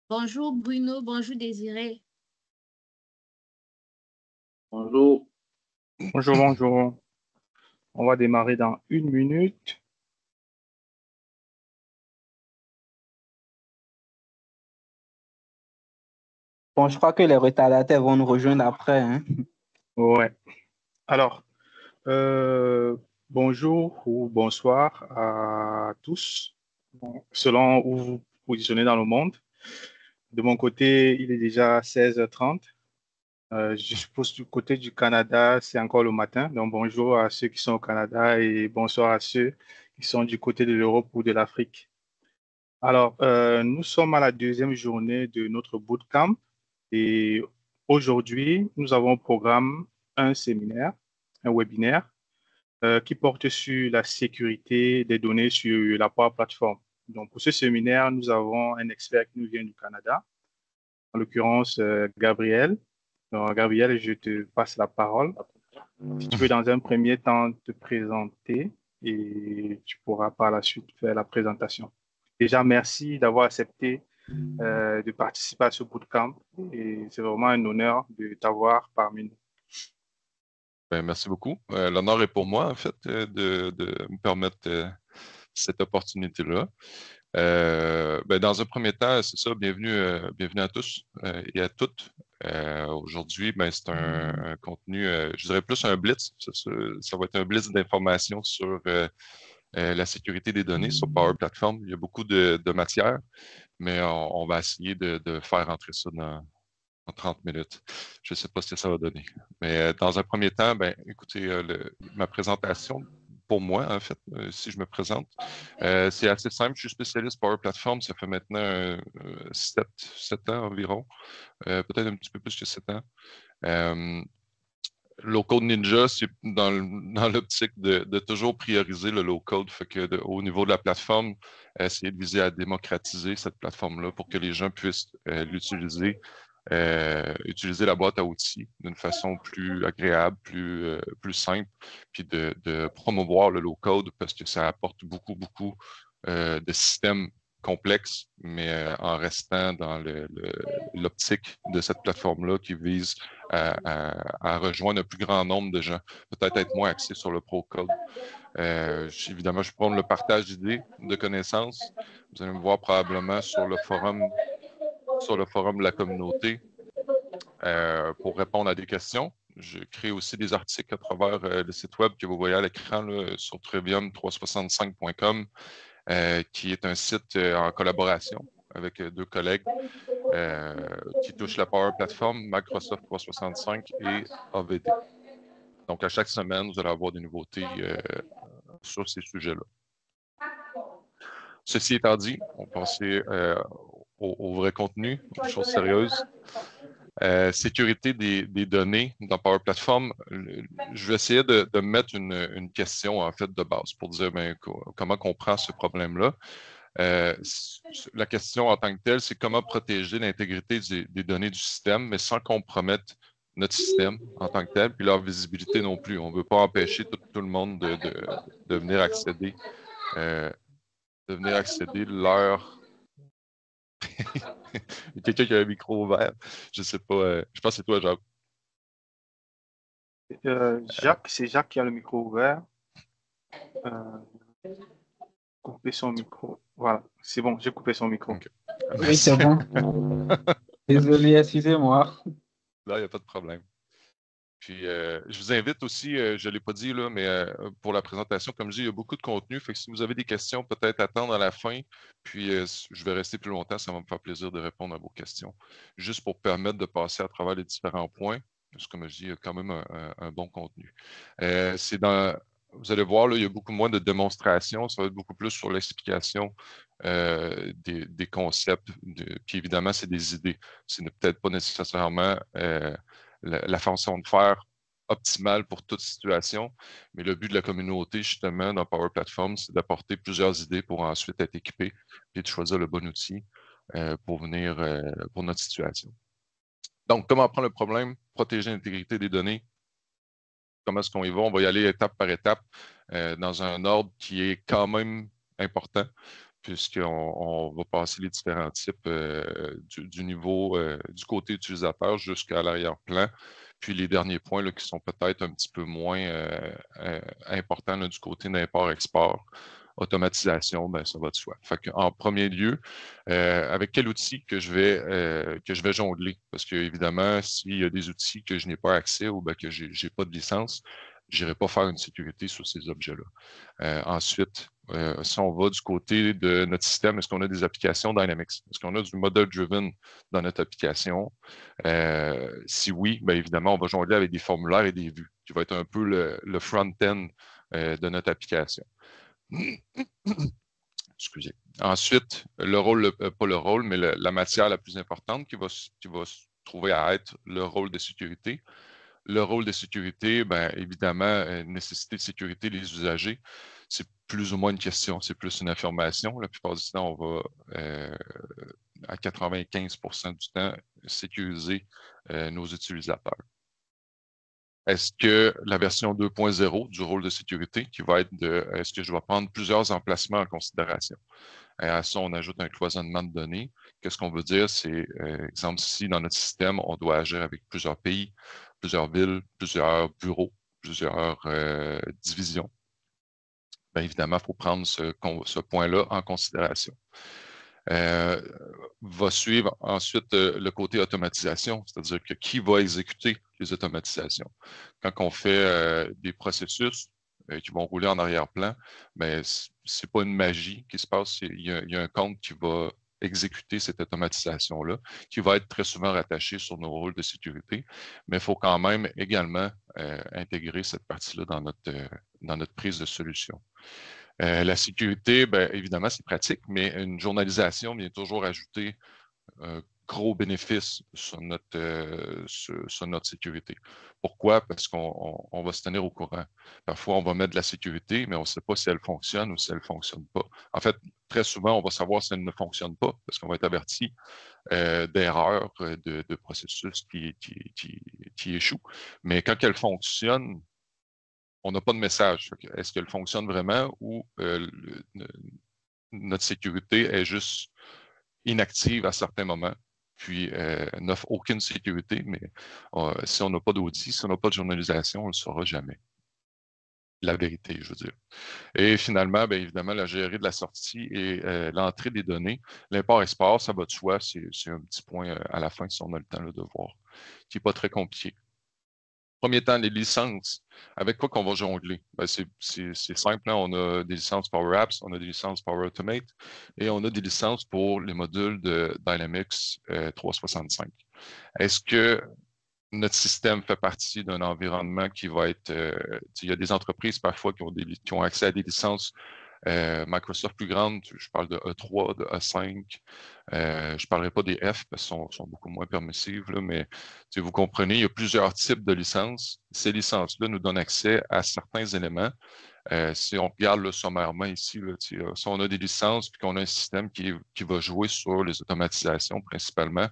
Bonjour Bruno, bonjour Désiré. Bonjour. Bonjour, bonjour. On va démarrer dans 1 minute. Bon, je crois que les retardataires vont nous rejoindre après, hein. Ouais. Alors, euh, bonjour ou bonsoir à tous, selon où vous vous positionnez dans le monde. De mon côté, il est déjà 16h30. Je suppose du côté du Canada, c'est encore le matin. Donc, bonjour à ceux qui sont au Canada et bonsoir à ceux qui sont du côté de l'Europe ou de l'Afrique. Alors, nous sommes à la deuxième journée de notre bootcamp et aujourd'hui, nous avons au programme un séminaire, un webinaire qui porte sur la sécurité des données sur la Power Platform. Donc, pour ce séminaire, nous avons un expert qui nous vient du Canada, en l'occurrence Gabriel. Donc, Gabriel, je te passe la parole. Si tu veux, dans un premier temps, te présenter et tu pourras par la suite faire la présentation. Déjà, merci d'avoir accepté de participer à ce bootcamp et c'est vraiment un honneur de t'avoir parmi nous. Ben, merci beaucoup. L'honneur est pour moi, en fait, de me permettre cette opportunité-là. Dans un premier temps, c'est ça, bienvenue à tous et à toutes. Aujourd'hui, c'est un contenu, je dirais plus un blitz. Ça va être un blitz d'informations sur la sécurité des données sur Power Platform. Il y a beaucoup de matière, mais on va essayer de faire rentrer ça en 30 minutes. Je ne sais pas ce que ça va donner. Mais dans un premier temps, écoutez, ma présentation, pour moi, en fait, si je me présente, c'est assez simple. Je suis spécialiste Power Platform. Ça fait maintenant 7 ans environ, peut-être un petit peu plus que 7 ans. Low-code Ninja, c'est dans l'optique de toujours prioriser le low-code. Fait que au niveau de la plateforme, essayer de viser à démocratiser cette plateforme-là pour que les gens puissent l'utiliser, utiliser la boîte à outils d'une façon plus agréable, plus simple, puis de promouvoir le low-code parce que ça apporte beaucoup de systèmes complexes, mais en restant dans l'optique de cette plateforme-là qui vise à rejoindre un plus grand nombre de gens, peut-être être moins axé sur le pro-code. Évidemment, je prends le partage d'idées, de connaissances. Vous allez me voir probablement sur le forum de la communauté pour répondre à des questions. Je crée aussi des articles à travers le site web que vous voyez à l'écran sur trivium365.com, qui est un site en collaboration avec 2 collègues qui touchent la Power Platform, Microsoft 365 et AVD. Donc, à chaque semaine, vous allez avoir des nouveautés sur ces sujets-là. Ceci étant dit, on va passer au vrai contenu, aux choses sérieuses. Sécurité des données dans Power Platform. Je vais essayer de mettre une question en fait de base pour dire comment on prend ce problème-là. La question en tant que telle, c'est comment protéger l'intégrité des données du système, mais sans compromettre notre système en tant que tel, puis leur visibilité non plus. On ne veut pas empêcher tout le monde de venir accéder leur... Il y a quelqu'un qui a un micro ouvert. Je ne sais pas. Je pense que c'est toi, Jacques. Jacques, c'est Jacques qui a le micro ouvert. Couper son micro. Voilà, c'est bon, j'ai coupé son micro. Okay. Oui, c'est bon. Désolé, excusez-moi. Là, il n'y a pas de problème. Puis, je vous invite aussi, je ne l'ai pas dit, là, mais pour la présentation, comme je dis, il y a beaucoup de contenu. Fait que si vous avez des questions, peut-être attendre à la fin. Puis, je vais rester plus longtemps. Ça va me faire plaisir de répondre à vos questions. Juste pour permettre de passer à travers les différents points. Parce que, comme je dis, il y a quand même un bon contenu. Vous allez voir, là, il y a beaucoup moins de démonstrations. Ça va être beaucoup plus sur l'explication des concepts. Puis, évidemment, c'est des idées. Ce n'est peut-être pas nécessairement la façon de faire optimale pour toute situation. Mais le but de la communauté, justement, dans Power Platform, c'est d'apporter plusieurs idées pour ensuite être équipé et de choisir le bon outil pour notre situation. Donc, comment prendre le problème? Protéger l'intégrité des données. Comment est-ce qu'on y va? On va y aller étape par étape dans un ordre qui est quand même important, puisqu'on va passer les différents types du niveau du côté utilisateur jusqu'à l'arrière-plan. Puis les derniers points là, qui sont peut-être un petit peu moins importants là, du côté d'import-export. Automatisation, ben, ça va de soi. Fait en premier lieu, avec quel outil que je vais jongler? Parce qu'évidemment, s'il y a des outils que je n'ai pas accès ou ben, que je n'ai pas de licence, je n'irai pas faire une sécurité sur ces objets-là. Ensuite, si on va du côté de notre système, est-ce qu'on a des applications Dynamics? Est-ce qu'on a du model-driven dans notre application? Si oui, bien évidemment, on va jongler avec des formulaires et des vues, qui va être un peu le front-end de notre application. Excusez. Ensuite, le rôle, pas le rôle, mais la matière la plus importante qui va se trouver à être le rôle de sécurité. Le rôle de sécurité, bien évidemment, nécessité de sécurité des usagers, c'est plus ou moins une question, c'est plus une affirmation. La plupart du temps, on va à 95% du temps sécuriser nos utilisateurs. Est-ce que la version 2.0 du rôle de sécurité, qui va être est-ce que je vais prendre plusieurs emplacements en considération? À ça, on ajoute un cloisonnement de données. Qu'est-ce qu'on veut dire? C'est, exemple, si dans notre système, on doit agir avec plusieurs pays, plusieurs villes, plusieurs bureaux, plusieurs divisions. Bien évidemment, il faut prendre ce point-là en considération. Va suivre ensuite le côté automatisation, c'est-à-dire que qui va exécuter les automatisations. Quand on fait des processus qui vont rouler en arrière-plan, mais c'est pas une magie qui se passe, il y a un compte qui va exécuter cette automatisation-là, qui va être très souvent rattaché sur nos rôles de sécurité, mais il faut quand même également intégrer cette partie-là dans notre prise de solution. La sécurité, bien, évidemment, c'est pratique, mais une journalisation vient toujours ajouter un gros bénéfice sur notre sécurité. Pourquoi? Parce qu'on va se tenir au courant. Parfois, on va mettre de la sécurité, mais on ne sait pas si elle fonctionne ou si elle ne fonctionne pas. En fait, très souvent, on va savoir si elle ne fonctionne pas parce qu'on va être averti d'erreurs de processus qui échouent. Mais quand elle fonctionne, on n'a pas de message. Est-ce qu'elle fonctionne vraiment ou notre sécurité est juste inactive à certains moments, puis n'offre aucune sécurité, mais si on n'a pas d'audit, si on n'a pas de journalisation, on ne le saura jamais. La vérité, je veux dire. Et finalement, bien évidemment, la gérer de la sortie et l'entrée des données. L'import-export, ça va de soi, c'est un petit point à la fin, si on a le temps là, de voir, qui n'est pas très compliqué. Premier temps, les licences. Avec quoi qu'on va jongler? Ben, c'est simple. Hein? On a des licences Power Apps, on a des licences Power Automate et on a des licences pour les modules de Dynamics 365. Est-ce que notre système fait partie d'un environnement qui va être... il y a des entreprises parfois qui ont accès à des licences Microsoft plus grandes. Je parle de E3, de E5. Je ne parlerai pas des F parce qu'elles sont beaucoup moins permissives, là, mais vous comprenez, il y a plusieurs types de licences. Ces licences-là nous donnent accès à certains éléments. Si on regarde là, sommairement ici, là, si on a des licences et qu'on a un système qui va jouer sur les automatisations principalement,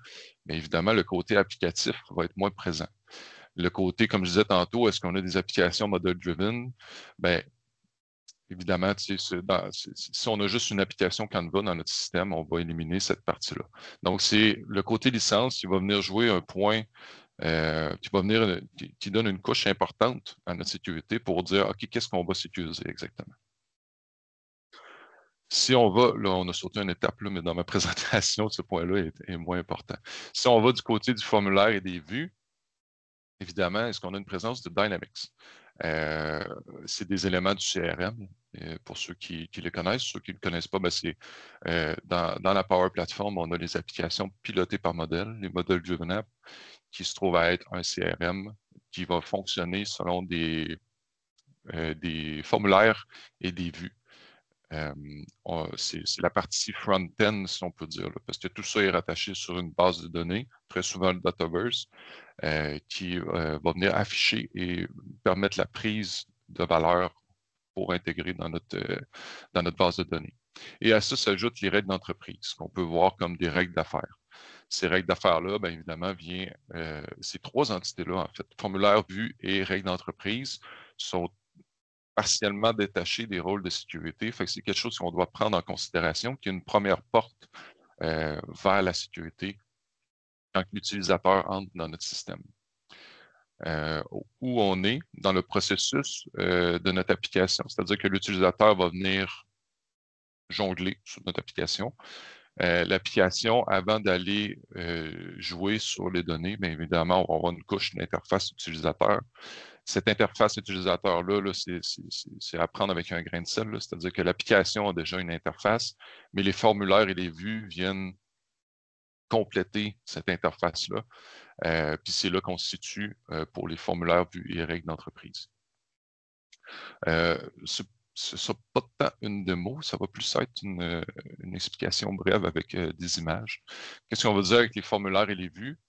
mais évidemment, le côté applicatif va être moins présent. Le côté, comme je disais tantôt, est-ce qu'on a des applications model-driven? Bien, évidemment, si on a juste une application Canva dans notre système, on va éliminer cette partie-là. Donc, c'est le côté licence qui va venir jouer un point qui donne une couche importante à notre sécurité pour dire, OK, qu'est-ce qu'on va sécuriser exactement? Si on va, là, on a sauté une étape, là, mais dans ma présentation, ce point-là est moins important. Si on va du côté du formulaire et des vues, évidemment, est-ce qu'on a une présence de Dynamics? C'est des éléments du CRM, pour ceux qui le connaissent. Ceux qui ne le connaissent pas, ben c'est dans la Power Platform, on a les applications pilotées par modèle, les modèles Driven App, qui se trouvent à être un CRM qui va fonctionner selon des formulaires et des vues. C'est la partie front-end, si on peut dire, là, parce que tout ça est rattaché sur une base de données, très souvent le Dataverse, qui va venir afficher et permettre la prise de valeur pour intégrer dans notre base de données. Et à ça s'ajoutent les règles d'entreprise, qu'on peut voir comme des règles d'affaires. Ces règles d'affaires-là, bien évidemment, ces trois entités-là, en fait, formulaire, vue et règles d'entreprise, sont partiellement détaché des rôles de sécurité. Fait que c'est quelque chose qu'on doit prendre en considération, qui est une première porte vers la sécurité quand l'utilisateur entre dans notre système. Où on est dans le processus de notre application. C'est-à-dire que l'utilisateur va venir jongler sur notre application. L'application, avant d'aller jouer sur les données, bien évidemment, on va avoir une couche d'interface utilisateur. Cette interface utilisateur-là, là, c'est à prendre avec un grain de sel, c'est-à-dire que l'application a déjà une interface, mais les formulaires et les vues viennent compléter cette interface-là. Puis c'est là qu'on se situe pour les formulaires, vues et règles d'entreprise. Ce ne sera pas tant une démo, ça va plus être une explication brève avec des images. Qu'est-ce qu'on veut dire avec les formulaires et les vues?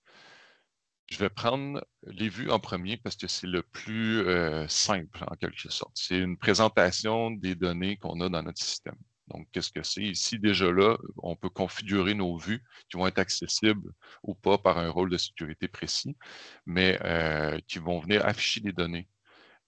Je vais prendre les vues en premier parce que c'est le plus simple en quelque sorte. C'est une présentation des données qu'on a dans notre système. Donc, qu'est-ce que c'est? Ici, déjà là, on peut configurer nos vues qui vont être accessibles ou pas par un rôle de sécurité précis, mais qui vont venir afficher des données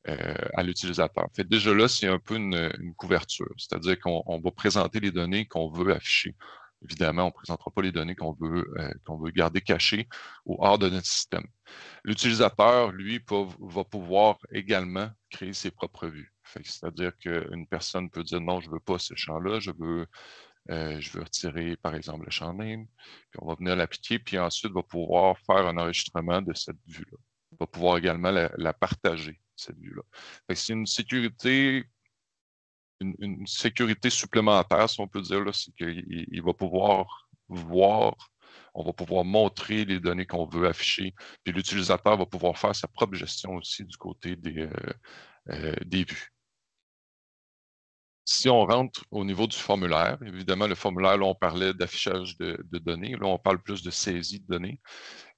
à l'utilisateur. En fait, déjà là, c'est un peu une couverture, c'est-à-dire qu'on va présenter les données qu'on veut afficher. Évidemment, on ne présentera pas les données qu'on veut garder cachées ou hors de notre système. L'utilisateur, lui, va pouvoir également créer ses propres vues. C'est-à-dire qu'une personne peut dire non, je ne veux pas ce champ-là, je veux retirer, par exemple, le champ name, puis on va venir l'appliquer, puis ensuite, va pouvoir faire un enregistrement de cette vue-là. On va pouvoir également la partager, cette vue-là. C'est une sécurité supplémentaire, si on peut dire, c'est qu'il va pouvoir voir, on va pouvoir montrer les données qu'on veut afficher, puis l'utilisateur va pouvoir faire sa propre gestion aussi du côté des vues. Si on rentre au niveau du formulaire, évidemment, le formulaire, là, on parlait d'affichage de données. Là, on parle plus de saisie de données.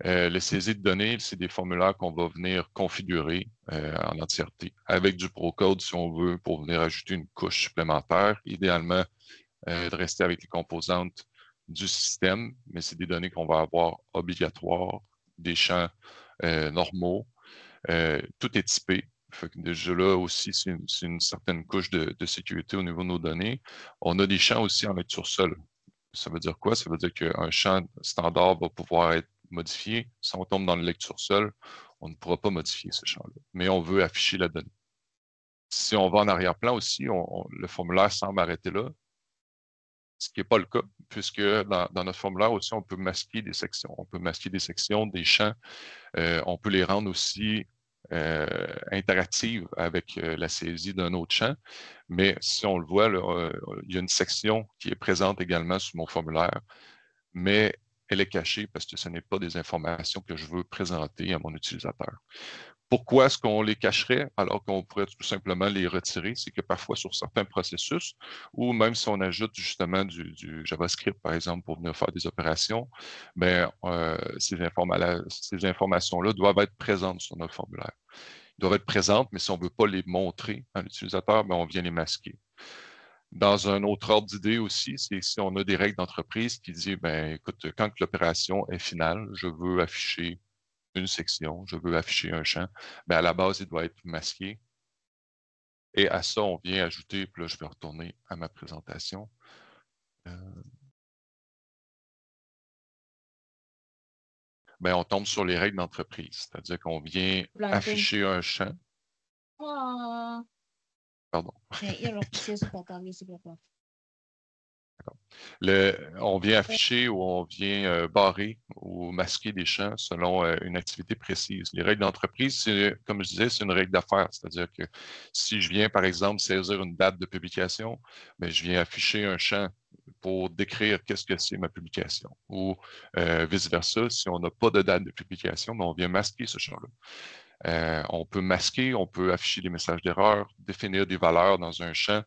Les saisies de données, c'est des formulaires qu'on va venir configurer en entièreté avec du ProCode, si on veut, pour venir ajouter une couche supplémentaire. Idéalement, de rester avec les composantes du système, mais c'est des données qu'on va avoir obligatoires, des champs normaux. Tout est typé. Fait que déjà là aussi, c'est une certaine couche de sécurité au niveau de nos données. On a des champs aussi en lecture seule. Ça veut dire quoi? Ça veut dire qu'un champ standard va pouvoir être modifié. Si on tombe dans la lecture seule, on ne pourra pas modifier ce champ-là. Mais on veut afficher la donnée. Si on va en arrière-plan aussi, le formulaire semble arrêter là, ce qui n'est pas le cas, puisque dans notre formulaire aussi, on peut masquer des sections. On peut masquer des sections, des champs. On peut les rendre aussi interactive avec la saisie d'un autre champ. Mais si on le voit, là, il y a une section qui est présente également sur mon formulaire, mais elle est cachée parce que ce n'est pas des informations que je veux présenter à mon utilisateur. Pourquoi est-ce qu'on les cacherait alors qu'on pourrait tout simplement les retirer? C'est que parfois, sur certains processus, ou même si on ajoute justement du JavaScript, par exemple, pour venir faire des opérations, bien, ces informations-là doivent être présentes sur notre formulaire. Ils doivent être présentes, mais si on ne veut pas les montrer à l'utilisateur, bien, on vient les masquer. Dans un autre ordre d'idée aussi, c'est si on a des règles d'entreprise qui disent, bien, écoute, quand l'opération est finale, je veux afficher une section, je veux afficher un champ, bien, à la base, il doit être masqué. Et à ça, on vient ajouter, puis là, je vais retourner à ma présentation. Bien, on tombe sur les règles d'entreprise, c'est-à-dire qu'on vient afficher un champ. Pardon. On vient afficher ou on vient barrer ou masquer des champs selon une activité précise. Les règles d'entreprise, comme je disais, c'est une règle d'affaires. C'est-à-dire que si je viens, par exemple, saisir une date de publication, bien, je viens afficher un champ pour décrire qu'est-ce que c'est ma publication. Ou vice-versa, si on n'a pas de date de publication, bien, on vient masquer ce champ-là. On peut masquer, on peut afficher des messages d'erreur, définir des valeurs dans un champ,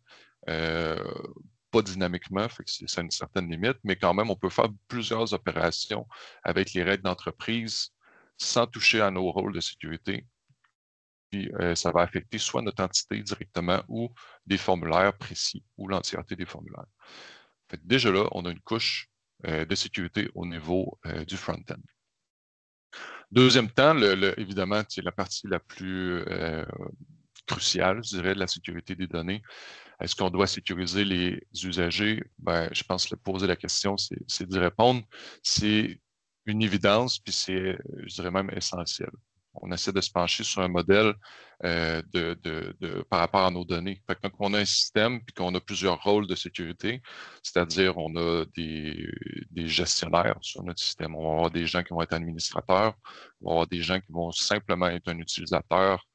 pas dynamiquement, fait que ça a une certaine limite, mais quand même, on peut faire plusieurs opérations avec les règles d'entreprise sans toucher à nos rôles de sécurité. Puis, ça va affecter soit notre entité directement ou des formulaires précis ou l'entièreté des formulaires. Fait que déjà là, on a une couche de sécurité au niveau du front-end. Deuxième temps, évidemment, c'est la partie la plus crucial, je dirais, de la sécurité des données. Est-ce qu'on doit sécuriser les usagers? Ben, je pense que poser la question, c'est d'y répondre. C'est une évidence, puis c'est, je dirais même, essentiel. On essaie de se pencher sur un modèle par rapport à nos données. Fait que quand on a un système puis qu'on a plusieurs rôles de sécurité, c'est-à-dire on a des gestionnaires sur notre système. On va avoir des gens qui vont être administrateurs, on va avoir des gens qui vont simplement être un utilisateur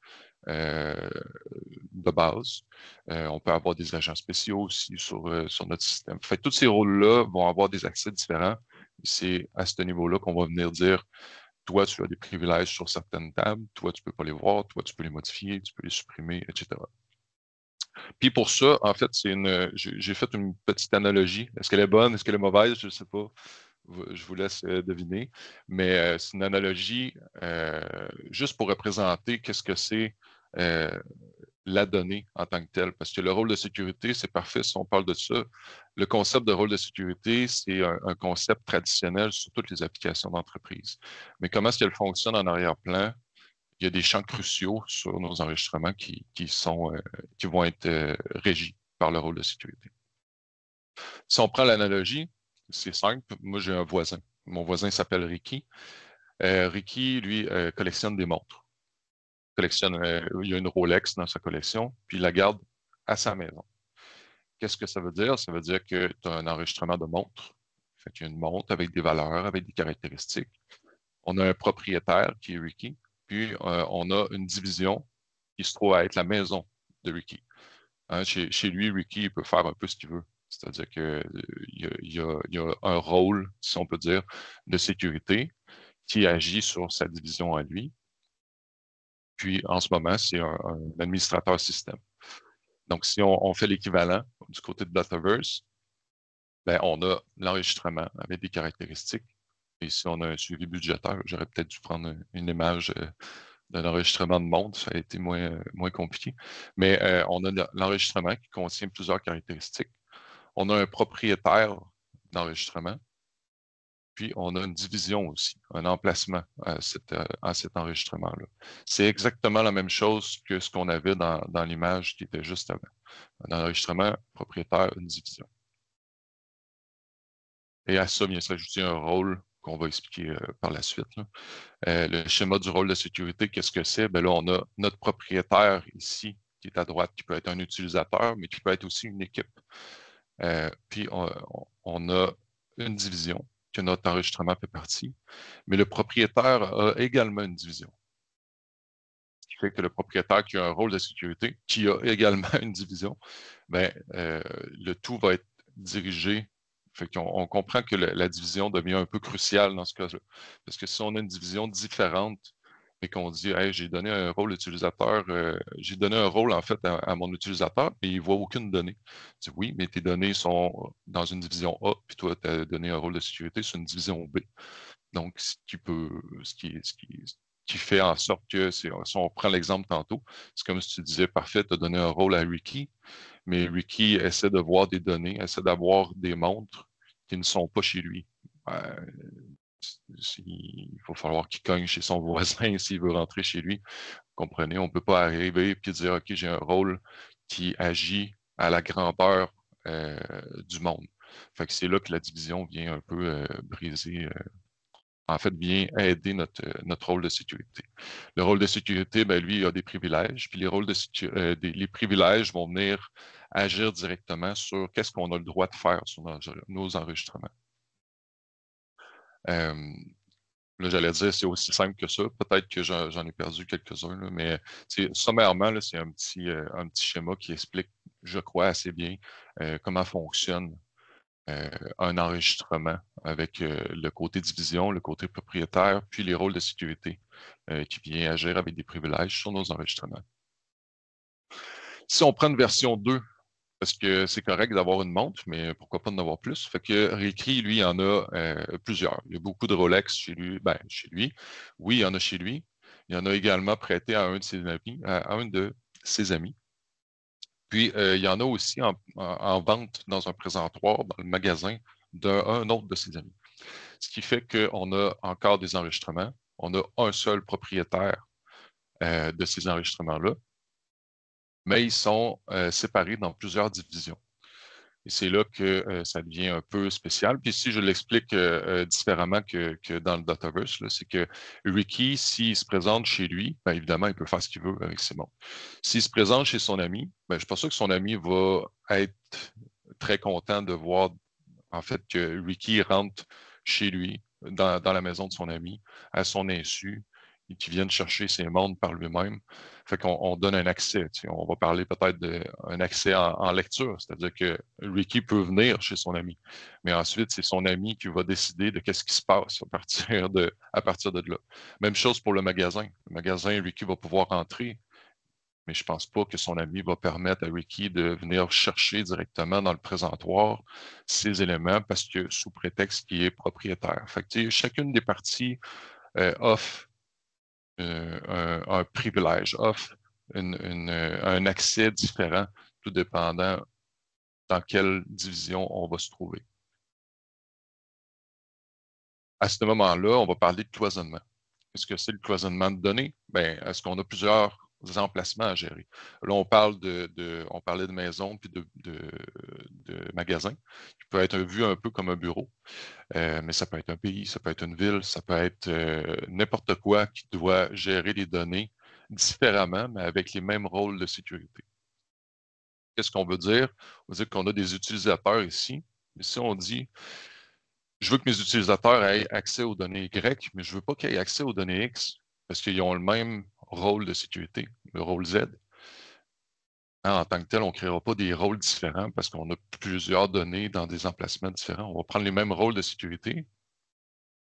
de base. On peut avoir des agents spéciaux aussi sur notre système. Fait que tous ces rôles-là vont avoir des accès différents. C'est à ce niveau-là qu'on va venir dire toi, tu as des privilèges sur certaines tables, toi, tu ne peux pas les voir, toi, tu peux les modifier, tu peux les supprimer, etc. Puis pour ça, en fait, j'ai fait une petite analogie. Est-ce qu'elle est bonne? Est-ce qu'elle est mauvaise? Je ne sais pas. Je vous laisse deviner. Mais c'est une analogie juste pour représenter qu'est-ce que c'est la donnée en tant que telle. Parce que le rôle de sécurité, c'est parfait si on parle de ça. Le concept de rôle de sécurité, c'est un concept traditionnel sur toutes les applications d'entreprise. Mais comment est-ce qu'elle fonctionne en arrière-plan? Il y a des champs cruciaux sur nos enregistrements qui vont être régis par le rôle de sécurité. Si on prend l'analogie, c'est simple. Moi, j'ai un voisin. Mon voisin s'appelle Ricky. Ricky, lui, collectionne des montres. Il y a une Rolex dans sa collection, puis il la garde à sa maison. Qu'est-ce que ça veut dire? Ça veut dire que tu as un enregistrement de montre. Fait qu'il y a une montre avec des valeurs, avec des caractéristiques. On a un propriétaire qui est Ricky, puis on a une division qui se trouve à être la maison de Ricky. Hein, chez lui, Ricky il peut faire un peu ce qu'il veut. C'est-à-dire qu'il y a un rôle, si on peut dire, de sécurité qui agit sur sa division à lui. Puis, en ce moment, c'est un administrateur système. Donc, si on fait l'équivalent du côté de Dataverse, ben, on a l'enregistrement avec des caractéristiques. Et si on a un suivi budgétaire, j'aurais peut-être dû prendre une image d'un enregistrement de montre, ça a été moins compliqué. Mais on a l'enregistrement qui contient plusieurs caractéristiques. On a un propriétaire d'enregistrement. Puis, on a une division aussi, un emplacement à cet enregistrement-là. C'est exactement la même chose que ce qu'on avait dans l'image qui était juste avant. Un enregistrement propriétaire, une division. Et à ça vient s'ajouter un rôle qu'on va expliquer par la suite. Le schéma du rôle de sécurité, qu'est-ce que c'est? Ben là, on a notre propriétaire ici, qui est à droite, qui peut être un utilisateur, mais qui peut être aussi une équipe. Puis, on a une division que notre enregistrement fait partie, mais le propriétaire a également une division. Ce qui fait que le propriétaire qui a un rôle de sécurité, qui a également une division, ben, le tout va être dirigé. Fait qu'on comprend que la division devient un peu cruciale dans ce cas-là. Parce que si on a une division différente et qu'on dit hey, j'ai donné un rôle utilisateur, j'ai donné un rôle en fait à mon utilisateur, mais il ne voit aucune donnée. Tu dis oui, mais tes données sont dans une division A, puis toi, tu as donné un rôle de sécurité sur une division B. Donc, ce qui fait en sorte que, si on prend l'exemple tantôt, c'est comme si tu disais, parfait, tu as donné un rôle à Ricky, mais Ricky essaie de voir des données, essaie d'avoir des montres qui ne sont pas chez lui. Il faut falloir qu'il cogne chez son voisin s'il veut rentrer chez lui. Vous comprenez, on ne peut pas arriver et dire, OK, j'ai un rôle qui agit à la grandeur du monde. Fait que c'est là que la division vient un peu briser, en fait, vient aider notre rôle de sécurité. Le rôle de sécurité, ben, lui, il a des privilèges, puis les privilèges vont venir agir directement sur qu'est-ce qu'on a le droit de faire sur nos enregistrements. Là, j'allais dire, c'est aussi simple que ça. Peut-être que j'en ai perdu quelques-uns, là, mais sommairement, c'est un petit schéma qui explique, je crois, assez bien comment fonctionne un enregistrement avec le côté division, le côté propriétaire, puis les rôles de sécurité qui vient agir avec des privilèges sur nos enregistrements. Si on prend une version 2, parce que c'est correct d'avoir une montre, mais pourquoi pas en avoir plus? Fait que Ricky, lui, il en a plusieurs. Il y a beaucoup de Rolex chez lui. Ben, chez lui. Oui, il y en a chez lui. Il y en a également prêté à un de ses amis, Puis, il y en a aussi en vente dans un présentoir, dans le magasin d'un autre de ses amis. Ce qui fait qu'on a encore des enregistrements. On a un seul propriétaire de ces enregistrements-là. mais ils sont séparés dans plusieurs divisions. Et c'est là que ça devient un peu spécial. Puis ici, je l'explique différemment que dans le Dataverse, c'est que Ricky, s'il se présente chez lui, bien évidemment, il peut faire ce qu'il veut avec ses mondes. S'il se présente chez son ami, ben, je suis pas sûr que son ami va être très content de voir, en fait, que Ricky rentre chez lui, dans la maison de son ami, à son insu, et qu'il vienne chercher ses mondes par lui-même. Fait qu'on donne un accès. On va parler peut-être d'un accès en lecture, c'est-à-dire que Ricky peut venir chez son ami, mais ensuite, c'est son ami qui va décider de qu'est-ce qui se passe à partir de là. Même chose pour le magasin. Le magasin, Ricky va pouvoir entrer, mais je ne pense pas que son ami va permettre à Ricky de venir chercher directement dans le présentoir ces éléments parce que sous prétexte qu'il est propriétaire. Fait que, chacune des parties offre un privilège, offre un accès différent, tout dépendant dans quelle division on va se trouver. À ce moment-là, on va parler de cloisonnement. Qu'est-ce que c'est le cloisonnement de données? Bien, est-ce qu'on a plusieurs emplacements à gérer? Là, on parlait de maison puis de magasin, qui peut être vu un peu comme un bureau, mais ça peut être un pays, ça peut être une ville, ça peut être n'importe quoi qui doit gérer les données différemment, mais avec les mêmes rôles de sécurité. Qu'est-ce qu'on veut dire? On veut dire qu'on a des utilisateurs ici. Ici, on dit je veux que mes utilisateurs aient accès aux données Y, mais je ne veux pas qu'ils aient accès aux données X parce qu'ils ont le même rôle de sécurité, le rôle Z. En tant que tel, on ne créera pas des rôles différents parce qu'on a plusieurs données dans des emplacements différents. On va prendre les mêmes rôles de sécurité,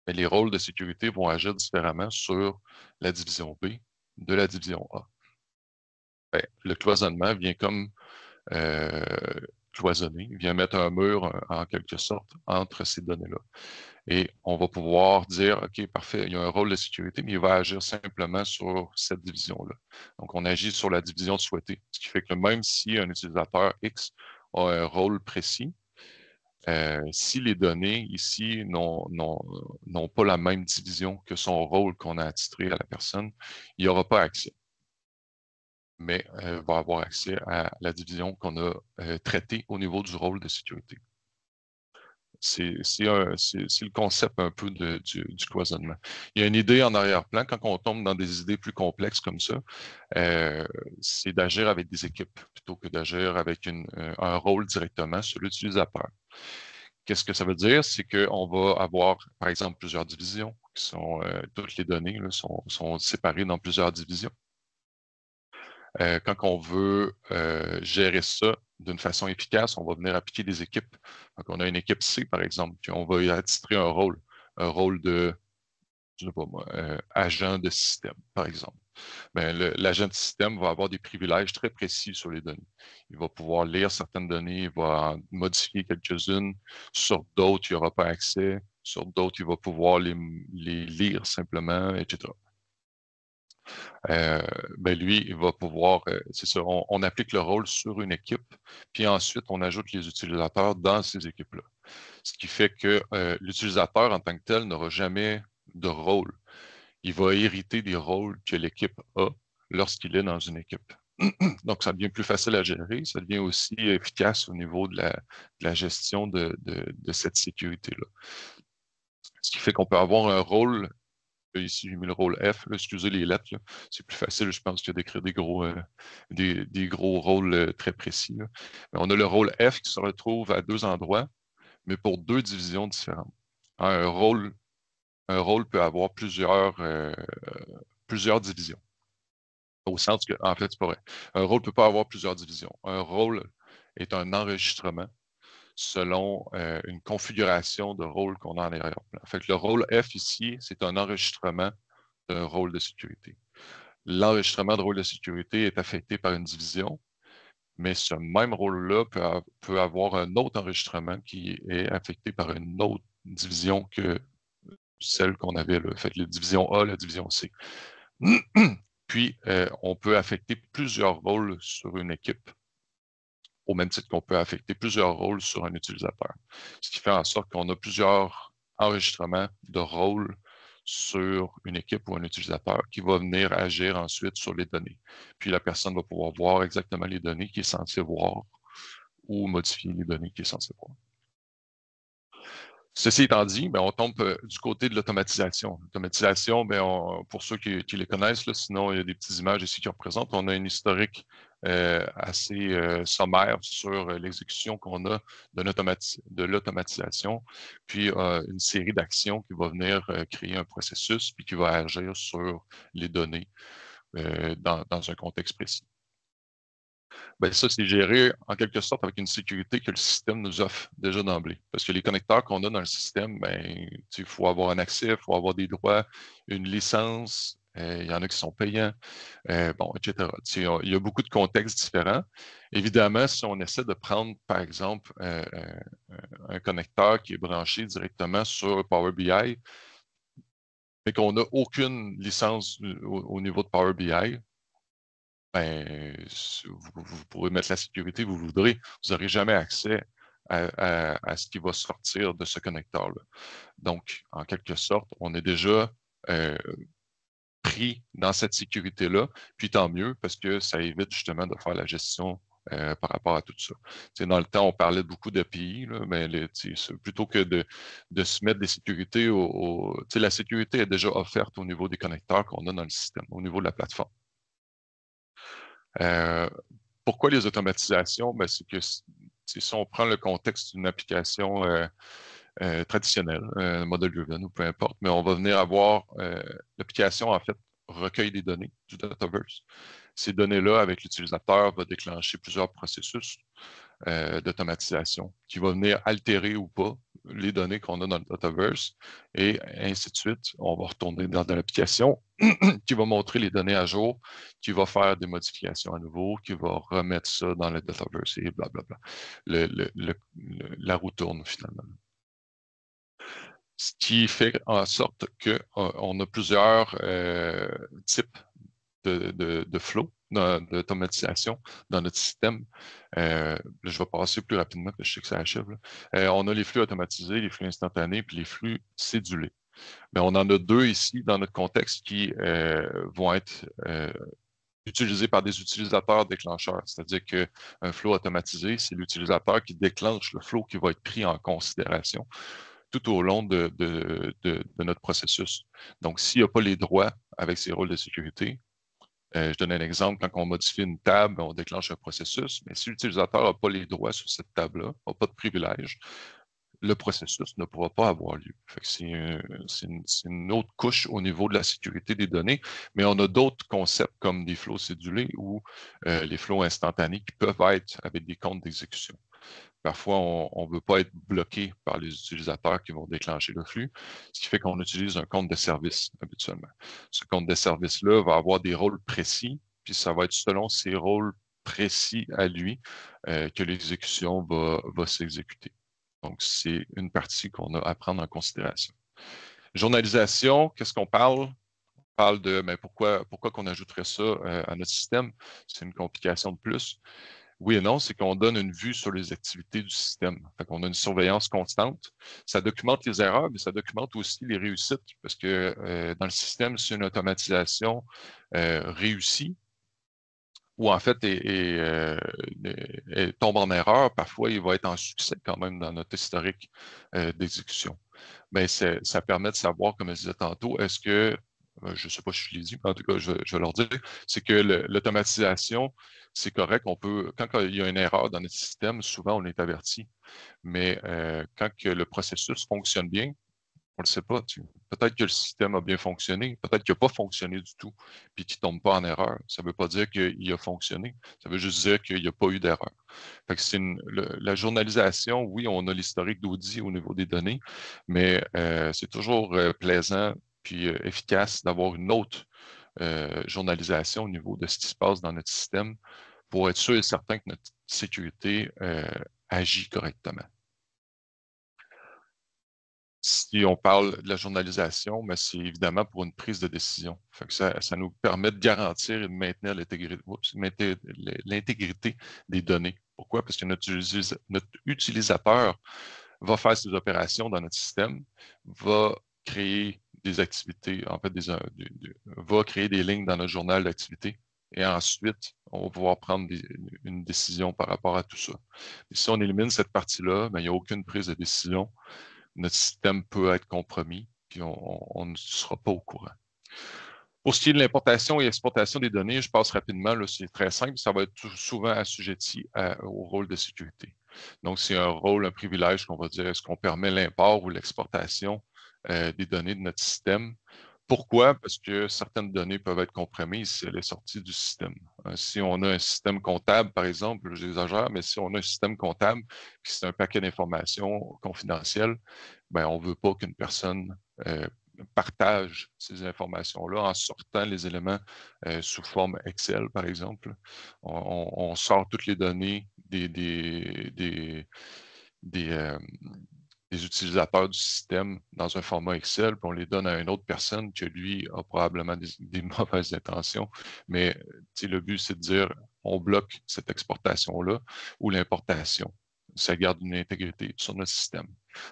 mais les rôles de sécurité vont agir différemment sur la division B de la division A. Bien, le cloisonnement vient comme cloisonner, vient mettre un mur en quelque sorte entre ces données-là. Et on va pouvoir dire, OK, parfait, il y a un rôle de sécurité, mais il va agir simplement sur cette division-là. Donc, on agit sur la division souhaitée, ce qui fait que même si un utilisateur X a un rôle précis, si les données ici n'ont pas la même division que son rôle qu'on a attitré à la personne, il n'y aura pas accès, mais va avoir accès à la division qu'on a traitée au niveau du rôle de sécurité. C'est le concept un peu du cloisonnement. Il y a une idée en arrière-plan, quand on tombe dans des idées plus complexes comme ça, c'est d'agir avec des équipes plutôt que d'agir avec un rôle directement sur l'utilisateur. Qu'est-ce que ça veut dire? C'est qu'on va avoir, par exemple, plusieurs divisions, qui sont toutes les données là, sont séparées dans plusieurs divisions. Quand on veut gérer ça d'une façon efficace, on va venir appliquer des équipes. Donc, on a une équipe C, par exemple, puis on va y attitrer un rôle de, je sais pas moi, agent de système, par exemple. L'agent de système va avoir des privilèges très précis sur les données. Il va pouvoir lire certaines données, il va en modifier quelques-unes. Sur d'autres, il n'y aura pas accès. Sur d'autres, il va pouvoir les lire simplement, etc. Lui, il va pouvoir, c'est ça, on applique le rôle sur une équipe, puis ensuite, on ajoute les utilisateurs dans ces équipes-là. Ce qui fait que l'utilisateur en tant que tel n'aura jamais de rôle. Il va hériter des rôles que l'équipe a lorsqu'il est dans une équipe. Donc, ça devient plus facile à gérer, ça devient aussi efficace au niveau de la gestion de cette sécurité-là. Ce qui fait qu'on peut avoir un rôle. Ici, j'ai mis le rôle F. Là, excusez les lettres. C'est plus facile, je pense, que d'écrire des gros rôles très précis. Là. Mais on a le rôle F qui se retrouve à deux endroits, mais pour deux divisions différentes. Un rôle peut avoir plusieurs divisions. Au sens que, en fait, c'est pas vrai. Un rôle ne peut pas avoir plusieurs divisions. Un rôle est un enregistrement selon une configuration de rôle qu'on a en arrière-plan. Fait que le rôle F ici, c'est un enregistrement d'un rôle de sécurité. L'enregistrement de rôle de sécurité est affecté par une division, mais ce même rôle-là peut avoir un autre enregistrement qui est affecté par une autre division que celle qu'on avait là. Fait que la division A, la division C. Puis, on peut affecter plusieurs rôles sur une équipe, au même titre qu'on peut affecter plusieurs rôles sur un utilisateur. Ce qui fait en sorte qu'on a plusieurs enregistrements de rôles sur une équipe ou un utilisateur qui va venir agir ensuite sur les données. Puis la personne va pouvoir voir exactement les données qu'il est censé voir ou modifier les données qu'il est censé voir. Ceci étant dit, on tombe du côté de l'automatisation. L'automatisation, pour ceux qui les connaissent, là, sinon il y a des petites images ici qui représentent. On a une historique assez sommaire sur l'exécution qu'on a de l'automatisation, puis une série d'actions qui va venir créer un processus, puis qui va agir sur les données dans un contexte précis. Ça, c'est géré en quelque sorte avec une sécurité que le système nous offre déjà d'emblée. Parce que les connecteurs qu'on a dans le système, il faut avoir un accès, il faut avoir des droits, une licence, il y en a qui sont payants, etc. Il y a beaucoup de contextes différents. Évidemment, si on essaie de prendre, par exemple, un connecteur qui est branché directement sur Power BI, mais qu'on n'a aucune licence au niveau de Power BI, vous pourrez mettre la sécurité que vous voudrez, vous n'aurez jamais accès à ce qui va sortir de ce connecteur-là. Donc, en quelque sorte, on est déjà pris dans cette sécurité-là, puis tant mieux, parce que ça évite justement de faire la gestion par rapport à tout ça. Dans le temps, on parlait beaucoup d'API, mais plutôt que de se mettre des sécurités, la sécurité est déjà offerte au niveau des connecteurs qu'on a dans le système, au niveau de la plateforme. Pourquoi les automatisations? C'est que si on prend le contexte d'une application traditionnelle, model driven ou peu importe, mais on va venir avoir l'application, en fait, recueille des données du Dataverse. Ces données-là, avec l'utilisateur, va déclencher plusieurs processus d'automatisation qui va venir altérer ou pas les données qu'on a dans le Dataverse et ainsi de suite. On va retourner dans l'application qui va montrer les données à jour, qui va faire des modifications à nouveau, qui va remettre ça dans le Dataverse et blablabla. La roue tourne finalement. Ce qui fait en sorte qu'on a plusieurs types de flow, d'automatisation dans notre système. Là, je vais passer plus rapidement parce que je sais que ça achève. On a les flux automatisés, les flux instantanés, puis les flux cédulés. Mais on en a deux ici dans notre contexte qui vont être utilisés par des utilisateurs déclencheurs. C'est-à-dire qu'un flow automatisé, c'est l'utilisateur qui déclenche le flow qui va être pris en considération tout au long de notre processus. Donc, s'il n'y a pas les droits avec ses rôles de sécurité, je donne un exemple, quand on modifie une table, on déclenche un processus, mais si l'utilisateur n'a pas les droits sur cette table-là, n'a pas de privilège, le processus ne pourra pas avoir lieu. C'est une autre couche au niveau de la sécurité des données, mais on a d'autres concepts comme des flows cédulés ou les flows instantanés qui peuvent être avec des comptes d'exécution. Parfois, on ne veut pas être bloqué par les utilisateurs qui vont déclencher le flux, ce qui fait qu'on utilise un compte de service habituellement. Ce compte de service-là va avoir des rôles précis, puis ça va être selon ces rôles précis à lui que l'exécution va s'exécuter. Donc, c'est une partie qu'on a à prendre en considération. Journalisation, qu'est-ce qu'on parle? On parle de pourquoi qu'on ajouterait ça à notre système? C'est une complication de plus. Oui et non, c'est qu'on donne une vue sur les activités du système. Fait qu'on a une surveillance constante. Ça documente les erreurs, mais ça documente aussi les réussites, parce que dans le système, si une automatisation réussit, ou en fait tombe en erreur, parfois il va être en succès quand même dans notre historique d'exécution. Mais ça permet de savoir, comme je disais tantôt, est-ce que je ne sais pas si je l'ai dit, mais en tout cas, je vais leur dire, c'est que l'automatisation, c'est correct. Quand il y a une erreur dans notre système, souvent on est averti. Mais quand le processus fonctionne bien, on ne le sait pas. Peut-être que le système a bien fonctionné, peut-être qu'il n'a pas fonctionné du tout, puis qu'il ne tombe pas en erreur. Ça ne veut pas dire qu'il a fonctionné, ça veut juste dire qu'il n'y a pas eu d'erreur. La journalisation, oui, on a l'historique d'audit au niveau des données, mais c'est toujours plaisant puis efficace d'avoir une autre journalisation au niveau de ce qui se passe dans notre système pour être sûr et certain que notre sécurité agit correctement. Si on parle de la journalisation, mais c'est évidemment pour une prise de décision. Fait que ça nous permet de garantir et de maintenir l'intégrité des données. Pourquoi? Parce que notre utilisateur va faire ses opérations dans notre système, va créer des activités, en fait, va créer des lignes dans notre journal d'activités. Et ensuite, on va pouvoir prendre une décision par rapport à tout ça. Et si on élimine cette partie-là, ben, il n'y a aucune prise de décision. Notre système peut être compromis, puis on ne sera pas au courant. Pour ce qui est de l'importation et l'exportation des données, je passe rapidement, c'est très simple, ça va être souvent assujetti au rôle de sécurité. Donc, c'est un rôle, un privilège qu'on va dire, est-ce qu'on permet l'import ou l'exportation des données de notre système? Pourquoi? Parce que certaines données peuvent être compromises si elles sont sorties du système. Si on a un système comptable, par exemple, j'exagère, mais si on a un système comptable, puis c'est un paquet d'informations confidentielles, ben, on ne veut pas qu'une personne partage ces informations-là en sortant les éléments sous forme Excel, par exemple. On sort toutes les données des utilisateurs du système dans un format Excel, puis on les donne à une autre personne qui, lui, a probablement des mauvaises intentions. Mais le but, c'est de dire, on bloque cette exportation-là ou l'importation. Ça garde une intégrité sur notre système.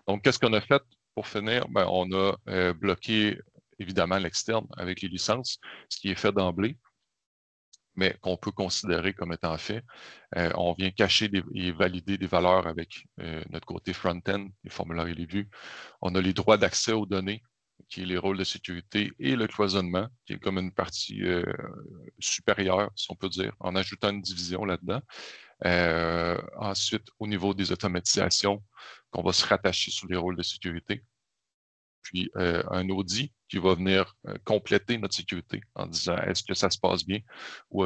Donc, qu'est-ce qu'on a fait pour finir? Ben, on a bloqué, évidemment, l'externe avec les licences, ce qui est fait d'emblée, mais qu'on peut considérer comme étant fait. On vient cacher et valider des valeurs avec notre côté front-end, les formulaires et les vues. On a les droits d'accès aux données, qui est les rôles de sécurité, et le cloisonnement, qui est comme une partie supérieure, si on peut dire, en ajoutant une division là-dedans. Ensuite, au niveau des automatisations, qu'on va se rattacher sur les rôles de sécurité. Puis un audit qui va venir compléter notre sécurité en disant est-ce que ça se passe bien ou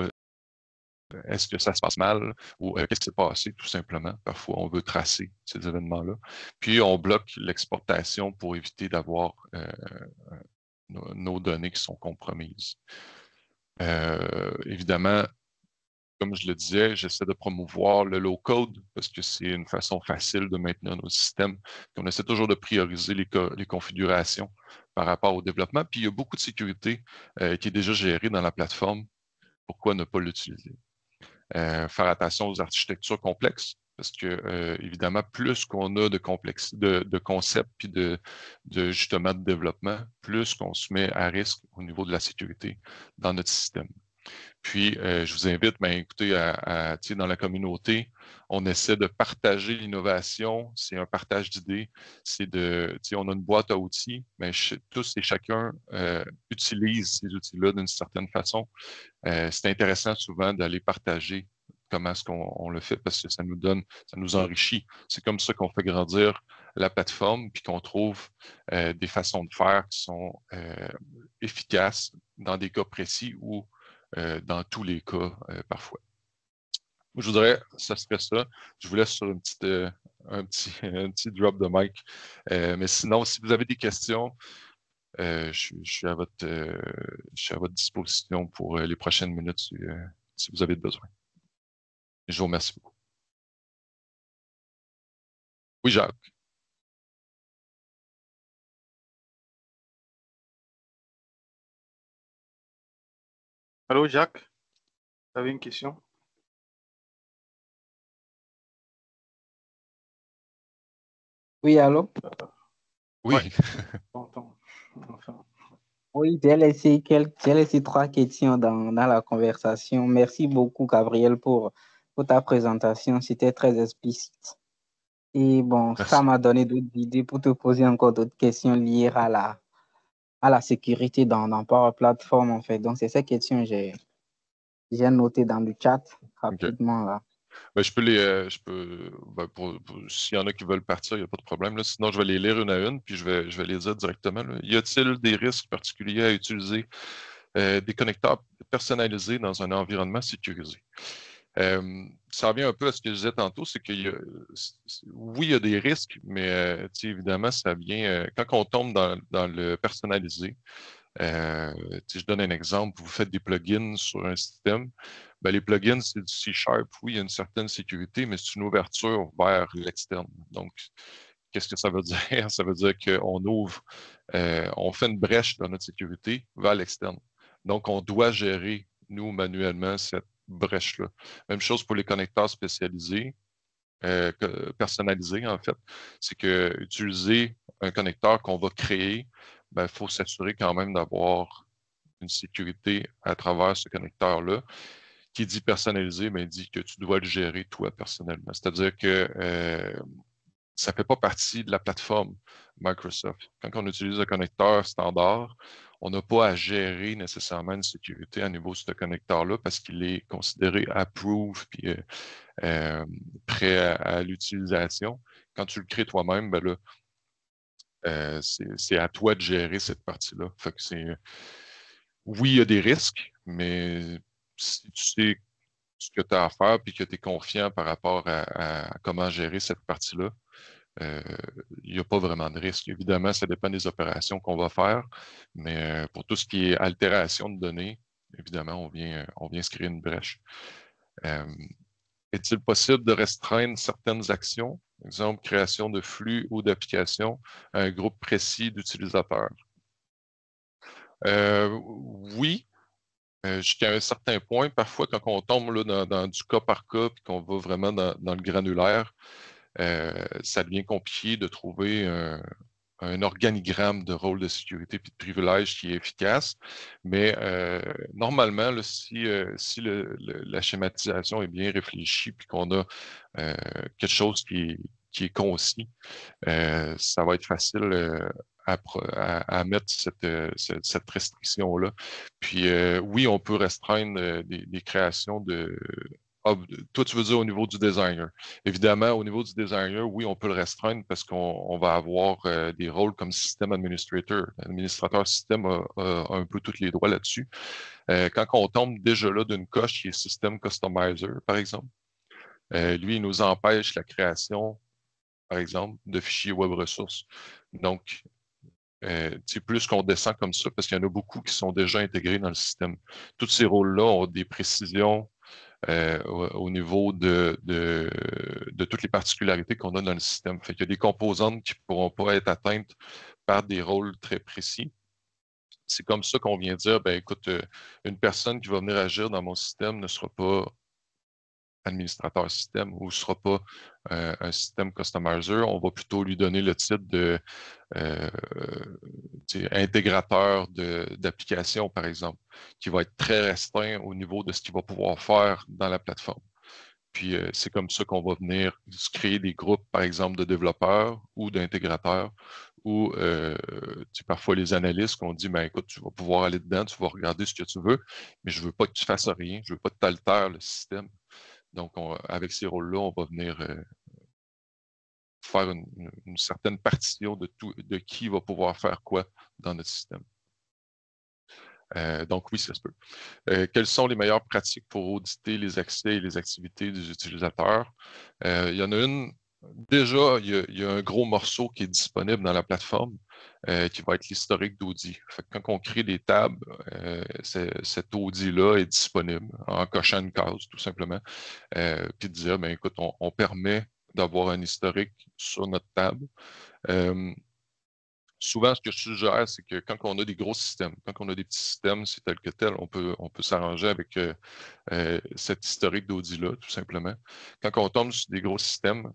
est-ce que ça se passe mal ou qu'est-ce qui s'est passé tout simplement. Parfois, on veut tracer ces événements-là. Puis, on bloque l'exportation pour éviter d'avoir nos données qui sont compromises. Évidemment, comme je le disais, j'essaie de promouvoir le low-code parce que c'est une façon facile de maintenir nos systèmes. Puis on essaie toujours de prioriser les configurations par rapport au développement. Puis il y a beaucoup de sécurité qui est déjà gérée dans la plateforme. Pourquoi ne pas l'utiliser? Faire attention aux architectures complexes parce que, évidemment, plus qu'on a de concepts puis justement de développement, plus qu'on se met à risque au niveau de la sécurité dans notre système. Puis, je vous invite, écoutez, dans la communauté, on essaie de partager l'innovation. C'est un partage d'idées. On a une boîte à outils, mais tous et chacun utilisent ces outils-là d'une certaine façon. C'est intéressant souvent d'aller partager comment est-ce qu'on le fait parce que ça nous enrichit. C'est comme ça qu'on fait grandir la plateforme puis qu'on trouve des façons de faire qui sont efficaces dans des cas précis ou dans tous les cas parfois. Je voudrais, ça serait ça. Je vous laisse sur un petit drop de mic. Mais sinon, si vous avez des questions, je suis à votre disposition pour les prochaines minutes si vous avez besoin. Je vous remercie beaucoup. Oui, Jacques. Allô, Jacques, tu avais une question? Oui, allô? Oui. Ouais. Enfin. Oui, j'ai laissé 3 questions dans la conversation. Merci beaucoup, Gabriel, pour ta présentation. C'était très explicite. Et bon, ça Merci. m'a donné d'autres idées pour te poser encore d'autres questions liées à la sécurité dans Power Platform, en fait. Donc, c'est ces questions que j'ai notées dans le chat rapidement, là. Ben, s'il y en a qui veulent partir, il n'y a pas de problème. Là. Sinon, je vais les lire une à une, puis je vais les dire directement. Là. Y a-t-il des risques particuliers à utiliser des connecteurs personnalisés dans un environnement sécurisé? Ça revient un peu à ce que je disais tantôt, c'est oui, il y a des risques, mais évidemment, ça vient quand on tombe dans le personnalisé. Je donne un exemple, vous faites des plugins sur un système, ben, les plugins, c'est du C#, oui, il y a une certaine sécurité, mais c'est une ouverture vers l'externe. Donc, qu'est-ce que ça veut dire? Ça veut dire qu'on ouvre, on fait une brèche dans notre sécurité vers l'externe. Donc, on doit gérer, nous, manuellement, cette brèche-là. Même chose pour les connecteurs spécialisés, personnalisés, en fait. C'est que utiliser un connecteur qu'on va créer, il faut s'assurer quand même d'avoir une sécurité à travers ce connecteur-là. Qui dit personnalisé, mais dit que tu dois le gérer toi personnellement. C'est-à-dire que ça ne fait pas partie de la plateforme Microsoft. Quand on utilise un connecteur standard, on n'a pas à gérer nécessairement une sécurité à niveau de ce connecteur-là parce qu'il est considéré approved puis prêt à l'utilisation. Quand tu le crées toi-même, ben là, c'est à toi de gérer cette partie-là. Fait que oui, il y a des risques, mais si tu sais ce que tu as à faire puis que tu es confiant par rapport à comment gérer cette partie-là, il n'y a pas vraiment de risque. Évidemment, ça dépend des opérations qu'on va faire, mais pour tout ce qui est altération de données, évidemment, on vient se créer une brèche. Est-il possible de restreindre certaines actions, par exemple, création de flux ou d'applications à un groupe précis d'utilisateurs? Oui, jusqu'à un certain point. Parfois, quand on tombe là, dans du cas par cas et qu'on va vraiment dans le granulaire, ça devient compliqué de trouver un organigramme de rôle de sécurité et de privilèges qui est efficace. Mais normalement, là, si la schématisation est bien réfléchie puis qu'on a quelque chose qui est concis, ça va être facile à mettre cette restriction-là. Puis oui, on peut restreindre des créations de... toi, tu veux dire au niveau du designer. Évidemment, au niveau du designer, oui, on peut le restreindre parce qu'on va avoir des rôles comme système administrateur. L'administrateur système a un peu tous les droits là-dessus. Quand on tombe déjà là d'une coche qui est système customizer, par exemple, lui, il nous empêche la création, par exemple, de fichiers web ressources. Donc, plus qu'on descend comme ça, parce qu'il y en a beaucoup qui sont déjà intégrés dans le système. Tous ces rôles-là ont des précisions au niveau de toutes les particularités qu'on a dans le système. Fait qu'il y a des composantes qui ne pourront pas être atteintes par des rôles très précis. C'est comme ça qu'on vient dire, ben écoute, une personne qui va venir agir dans mon système ne sera pas administrateur système ou ne sera pas un système customizer. On va plutôt lui donner le titre de intégrateur d'application, par exemple, qui va être très restreint au niveau de ce qu'il va pouvoir faire dans la plateforme. Puis c'est comme ça qu'on va venir se créer des groupes, par exemple, de développeurs ou d'intégrateurs, ou parfois les analystes qu'on dit, ben écoute, tu vas pouvoir aller dedans, tu vas regarder ce que tu veux, mais je ne veux pas que tu fasses rien, je ne veux pas que tu altères le système. Donc, avec ces rôles-là, on va venir faire une certaine partition de qui va pouvoir faire quoi dans notre système. Donc, oui, ça se peut. Quelles sont les meilleures pratiques pour auditer les accès et les activités des utilisateurs? Il y en a une. Déjà, il y a un gros morceau qui est disponible dans la plateforme qui va être l'historique d'audit. Quand on crée des tables, cet audit-là est disponible en cochant une case, tout simplement. Puis de dire, ben, écoute, on permet d'avoir un historique sur notre table. Souvent, ce que je suggère, c'est que quand on a des gros systèmes, quand on a des petits systèmes, c'est tel que tel, on peut s'arranger avec cet historique d'audit-là, tout simplement. Quand on tombe sur des gros systèmes,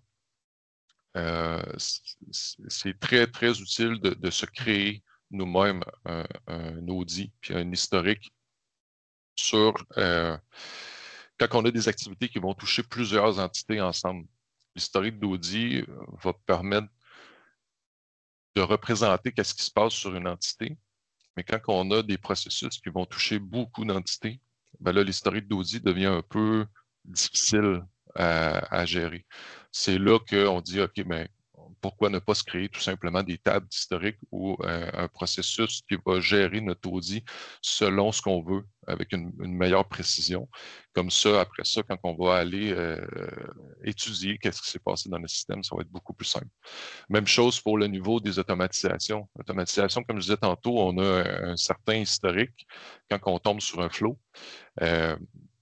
c'est très, très utile de se créer nous-mêmes un audit puis un historique sur quand on a des activités qui vont toucher plusieurs entités ensemble. L'historique d'audit va permettre de représenter qu'est-ce qui se passe sur une entité, mais quand on a des processus qui vont toucher beaucoup d'entités, ben là, l'historique d'audit devient un peu difficile à gérer. C'est là qu'on dit, OK, mais pourquoi ne pas se créer tout simplement des tables d'historique ou un processus qui va gérer notre audit selon ce qu'on veut, avec une meilleure précision. Comme ça, après ça, quand on va aller étudier qu'est-ce qui s'est passé dans le système, ça va être beaucoup plus simple. Même chose pour le niveau des automatisations. L'automatisation, comme je disais tantôt, on a un certain historique quand on tombe sur un flow.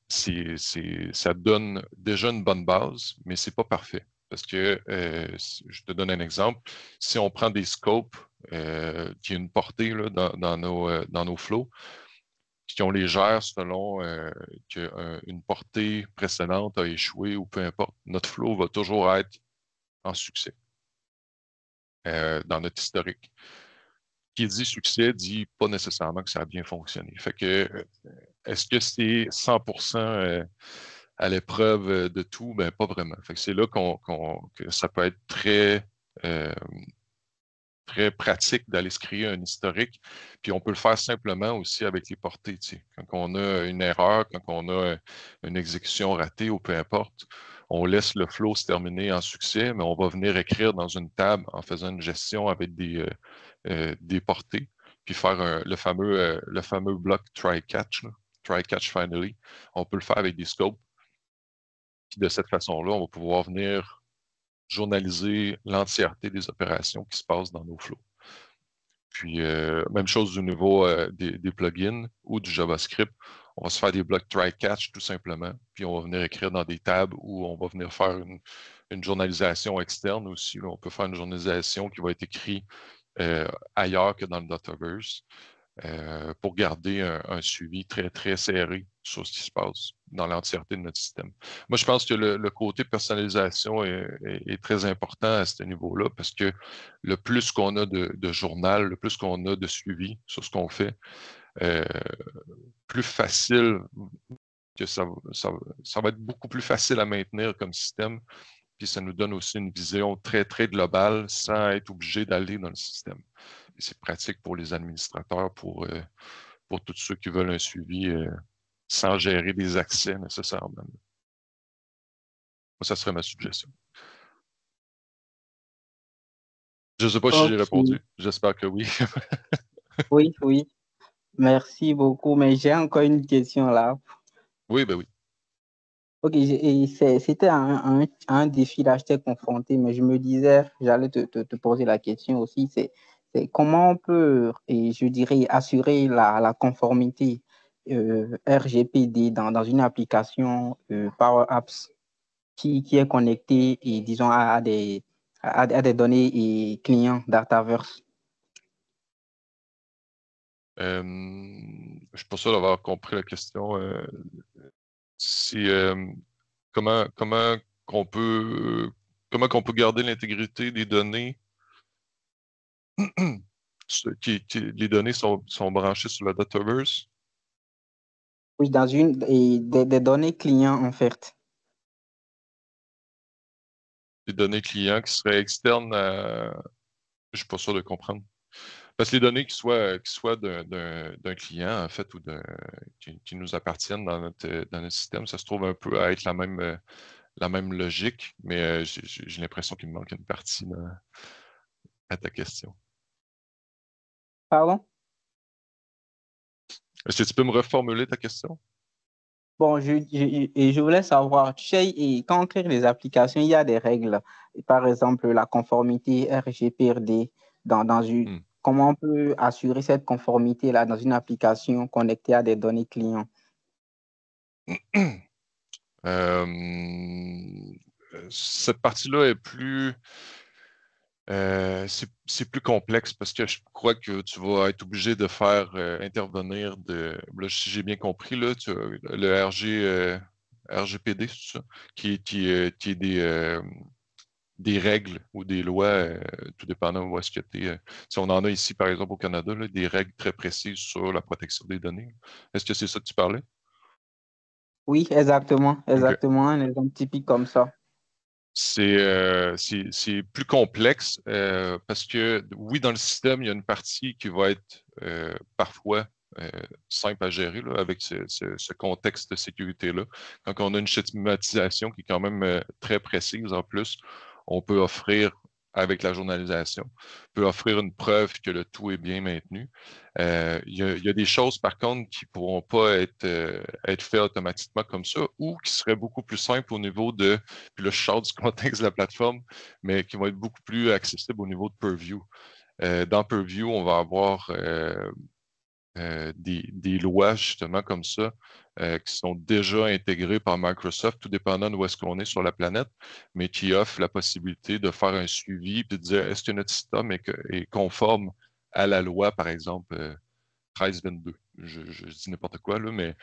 Ça donne déjà une bonne base, mais ce n'est pas parfait. Parce que, je te donne un exemple, si on prend des scopes qui ont une portée là, dans nos flows, puis qu'on les gère selon qu'une portée précédente a échoué ou peu importe, notre flow va toujours être en succès dans notre historique. qui dit succès dit pas nécessairement que ça a bien fonctionné. Fait que, est-ce que c'est 100% à l'épreuve de tout? Ben, pas vraiment. Fait que c'est là que ça peut être très pratique d'aller se créer un historique. Puis on peut le faire simplement aussi avec les portées. Tu sais. Quand on a une erreur, quand on a une exécution ratée ou peu importe, on laisse le flow se terminer en succès, mais on va venir écrire dans une table en faisant une gestion avec des portées, puis faire le fameux bloc try-catch, try-catch finally. On peut le faire avec des scopes. Puis de cette façon-là, on va pouvoir venir journaliser l'entièreté des opérations qui se passent dans nos flows. Puis, même chose du niveau des plugins ou du JavaScript. On va se faire des blocs try-catch tout simplement. Puis, on va venir écrire dans des tables où on va venir faire une journalisation externe aussi. On peut faire une journalisation qui va être écrite ailleurs que dans le Dataverse. Pour garder un suivi très, très serré sur ce qui se passe dans l'entièreté de notre système. Moi, je pense que le côté personnalisation est très important à ce niveau-là parce que le plus qu'on a de journal, le plus qu'on a de suivi sur ce qu'on fait, plus facile que ça va être beaucoup plus facile à maintenir comme système. Puis ça nous donne aussi une vision très, très globale sans être obligé d'aller dans le système. Et c'est pratique pour les administrateurs, pour tous ceux qui veulent un suivi sans gérer des accès nécessairement. Moi, ça serait ma suggestion. Je ne sais pas si j'ai répondu. J'espère que oui. Oui, oui. Merci beaucoup. Mais j'ai encore une question là. Oui, ben oui. Ok, c'était un défi là, j'étais confronté, mais je me disais, j'allais te poser la question aussi, c'est comment on peut, et je dirais, assurer la conformité RGPD dans une application Power Apps qui est connectée, et, disons, à des données et clients Dataverse. Je ne suis pas sûr d'avoir compris la question. Comment qu'on peut garder l'intégrité des données les données sont branchées sur la Dataverse? Oui, des données clients en fait. Des données clients qui seraient externes à... Je ne suis pas sûr de comprendre. Parce que les données qui soient d'un client, en fait, ou qui nous appartiennent dans notre système, ça se trouve un peu à être la même logique, mais j'ai l'impression qu'il me manque une partie à ta question. Pardon? Est-ce que tu peux me reformuler ta question? Bon, je voulais savoir, tu sais, et quand on crée des applications, il y a des règles. Par exemple, la conformité RGPD comment on peut assurer cette conformité-là dans une application connectée à des données clients? Cette partie-là est c'est plus complexe parce que je crois que tu vas être obligé de faire intervenir là, si j'ai bien compris, là, le RGPD, c'est ça, qui est des règles ou des lois, tout dépendant où est-ce que tu es. Si on en a ici, par exemple, au Canada, là, des règles très précises sur la protection des données. Est-ce que c'est ça que tu parlais? Oui, exactement, OK. un exemple typique comme ça. C'est plus complexe parce que oui, dans le système, il y a une partie qui va être parfois simple à gérer là, avec ce contexte de sécurité-là. Quand on a une schématisation qui est quand même très précise en plus, on peut offrir avec la journalisation, on peut offrir une preuve que le tout est bien maintenu. Il y a des choses, par contre, qui ne pourront pas être faites automatiquement comme ça ou qui seraient beaucoup plus simples au niveau de, puis là, je sors du contexte de la plateforme, mais qui vont être beaucoup plus accessibles au niveau de Purview. Dans Purview, on va avoir des lois, justement, comme ça, qui sont déjà intégrées par Microsoft, tout dépendant de où est-ce qu'on est sur la planète, mais qui offrent la possibilité de faire un suivi et de dire est-ce que notre système est conforme à la loi, par exemple, 1322. Je dis n'importe quoi, là, mais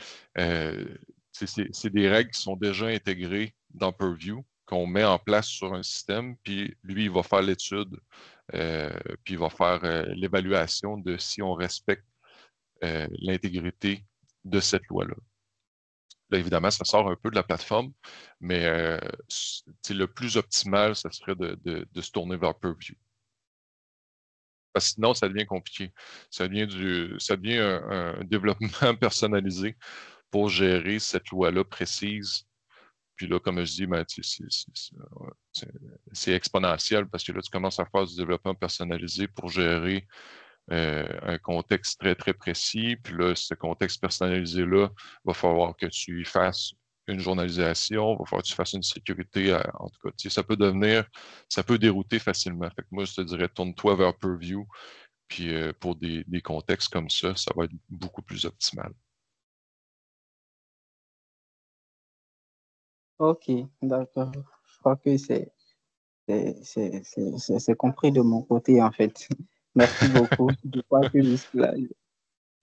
c'est des règles qui sont déjà intégrées dans Purview, qu'on met en place sur un système, puis lui, il va faire l'étude puis il va faire l'évaluation de si on respecte l'intégrité de cette loi-là. Là, évidemment, ça sort un peu de la plateforme, mais le plus optimal, ça serait de se tourner vers Purview. Parce que sinon, ça devient compliqué. Ça devient un développement personnalisé pour gérer cette loi-là précise. Puis là, comme je dis, ben, c'est exponentiel parce que là, tu commences à faire du développement personnalisé pour gérer un contexte très, très précis. Puis là, ce contexte personnalisé-là, va falloir que tu y fasses une journalisation, va falloir que tu fasses une sécurité, en tout cas. Ça peut dérouter facilement. Fait que moi, je te dirais, tourne-toi vers Purview. Puis pour des contextes comme ça va être beaucoup plus optimal. Ok, d'accord. Je crois que c'est compris de mon côté, en fait. Merci beaucoup. Je crois que jusque-là, je n'ai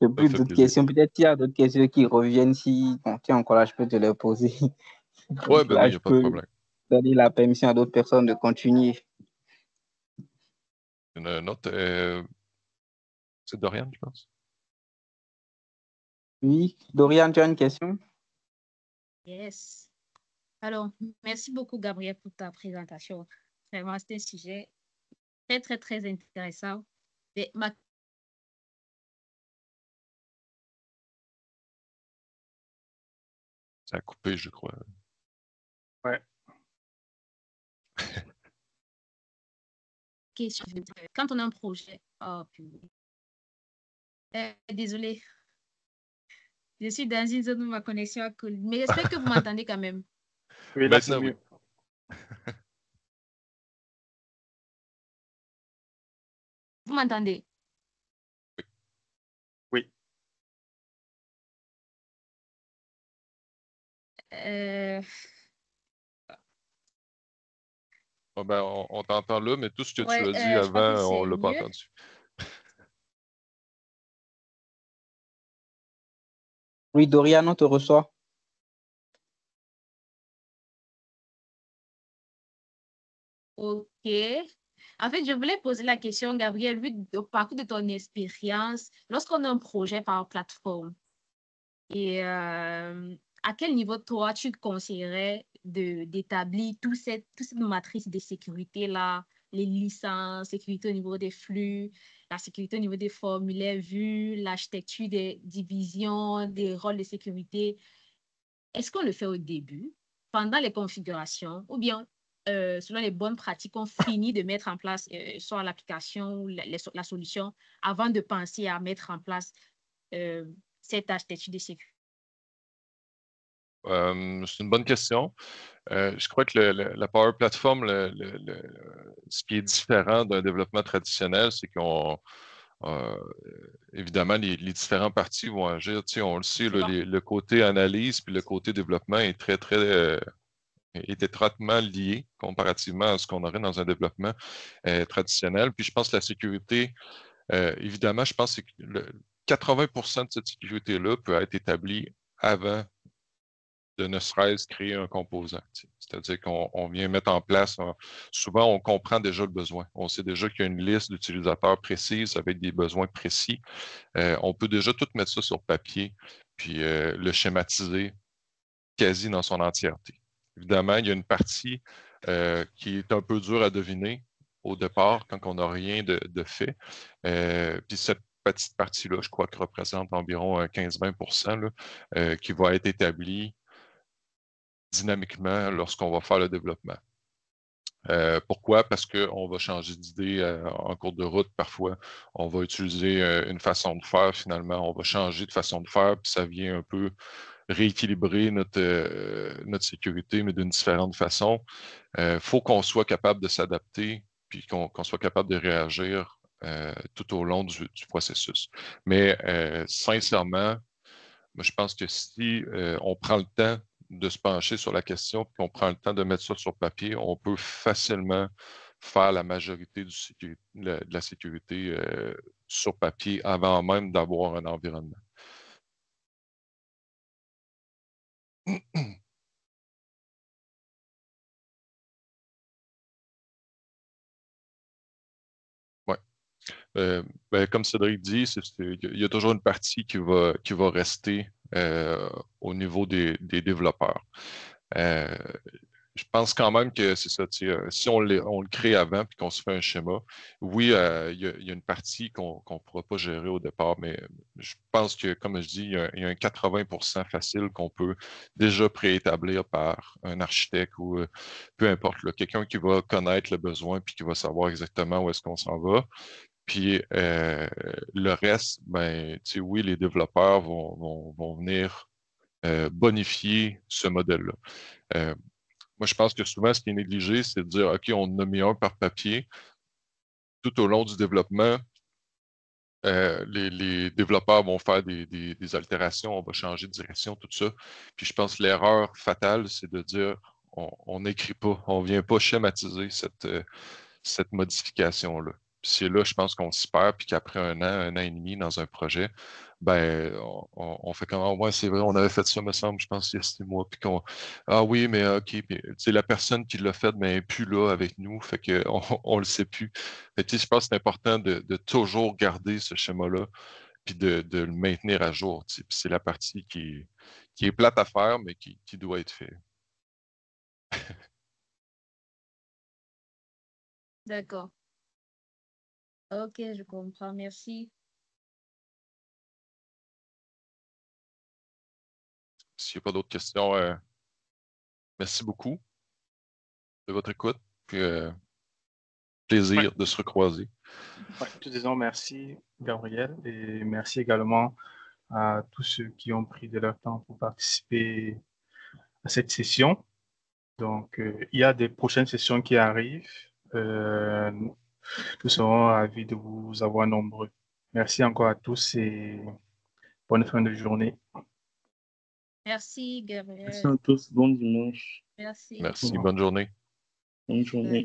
Ça me plus fait d'autres plaisir. questions. Peut-être qu'il y a d'autres questions qui reviennent. Si, bon, tiens, encore là, je peux te les poser. Ouais, Donc ben là, oui, il n'y je a pas de peux problème. donner la permission à d'autres personnes de continuer. Une autre, c'est Dorian, je pense. Oui, Dorian, tu as une question? Yes. Alors, merci beaucoup, Gabriel, pour ta présentation. Vraiment, c'est un sujet très, très, très intéressant. Mais Ça a coupé, je crois. Ouais. question, quand on a un projet, oh, désolé, je suis dans une zone où ma connexion a coulé, mais j'espère que vous m'entendez quand même. Oui, là, c'est Maintenant, oui. mieux. Vous m'entendez? Oui. Ah ben, on t'entend là, mais tout ce que tu Ouais, as dit je crois que avant, on c'est ne l'a pas mieux. entendu. Oui, Dorian, on te reçoit. Ok. En fait, je voulais poser la question, Gabriel, vu au parcours de ton expérience, lorsqu'on a un projet par plateforme, et à quel niveau, toi, tu conseillerais d'établir toute cette matrice de sécurité-là, les licences, sécurité au niveau des flux, la sécurité au niveau des formulaires vus, l'architecture des divisions, des rôles de sécurité. Est-ce qu'on le fait au début, pendant les configurations, ou bien selon les bonnes pratiques, on finit de mettre en place soit l'application ou la solution avant de penser à mettre en place cette architecture de sécurité? C'est une bonne question. Je crois que la Power Platform, ce qui est différent d'un développement traditionnel, c'est qu'on euh, évidemment, les différentes parties vont agir. Tu sais, on le sait, là, le côté analyse puis le côté développement est très, très est étroitement lié comparativement à ce qu'on aurait dans un développement traditionnel. Puis je pense que la sécurité, évidemment, je pense que 80% de cette sécurité-là peut être établie avant de ne serait-ce créer un composant. C'est-à-dire qu'on vient mettre en place, souvent on comprend déjà le besoin. On sait déjà qu'il y a une liste d'utilisateurs précise avec des besoins précis. On peut déjà tout mettre ça sur papier, puis le schématiser quasi dans son entièreté. Évidemment, il y a une partie qui est un peu dure à deviner au départ quand on n'a rien de fait. Puis cette petite partie-là, je crois, que représente environ 15-20 qui va être établie dynamiquement lorsqu'on va faire le développement. Pourquoi? Parce qu'on va changer d'idée en cours de route parfois. On va utiliser une façon de faire finalement. On va changer de façon de faire, puis ça vient un peu rééquilibrer notre sécurité, mais d'une différente façon. Il faut qu'on soit capable de s'adapter, puis qu'on soit capable de réagir tout au long du processus. Mais sincèrement, moi, je pense que si on prend le temps de se pencher sur la question, puis qu'on prend le temps de mettre ça sur papier, on peut facilement faire la majorité de la sécurité sur papier avant même d'avoir un environnement. Comme Cédric dit, il y a toujours une partie qui va rester au niveau des développeurs. Je pense quand même que c'est ça. Si on le crée avant et qu'on se fait un schéma, oui, il y a une partie qu'on ne pourra pas gérer au départ, mais je pense que, comme je dis, il y a un 80% facile qu'on peut déjà préétablir par un architecte ou peu importe, quelqu'un qui va connaître le besoin puis qui va savoir exactement où est-ce qu'on s'en va. Puis le reste, oui, les développeurs vont venir bonifier ce modèle-là. Moi, je pense que souvent, ce qui est négligé, c'est de dire, OK, on en a mis un par papier. Tout au long du développement, les développeurs vont faire des altérations, on va changer de direction, tout ça. Puis je pense que l'erreur fatale, c'est de dire, on n'écrit pas, on ne vient pas schématiser cette modification-là. C'est là, je pense qu'on s'y perd, puis qu'après un an et demi dans un projet, on fait comme, ah ouais, c'est vrai, on avait fait ça, me semble, je pense, il y a 6 mois, puis ah oui, mais OK, puis, la personne qui l'a fait, ben, n'est plus là avec nous, fait qu'on le sait plus. Fait que, je pense que c'est important de toujours garder ce schéma-là, puis de le maintenir à jour. Puis c'est la partie qui est plate à faire, mais qui doit être faite. D'accord. Ok, je comprends. Merci. S'il n'y a pas d'autres questions, merci beaucoup de votre écoute. Puis, plaisir de se recroiser. Ouais, tout disons merci, Gabriel, et merci également à tous ceux qui ont pris de leur temps pour participer à cette session. Donc, il y a des prochaines sessions qui arrivent. Nous serons ravis de vous avoir nombreux. Merci encore à tous et bonne fin de journée. Merci, Merci Gabriel. à tous. Bon dimanche. Merci. Merci, bonne journée. Bonne journée.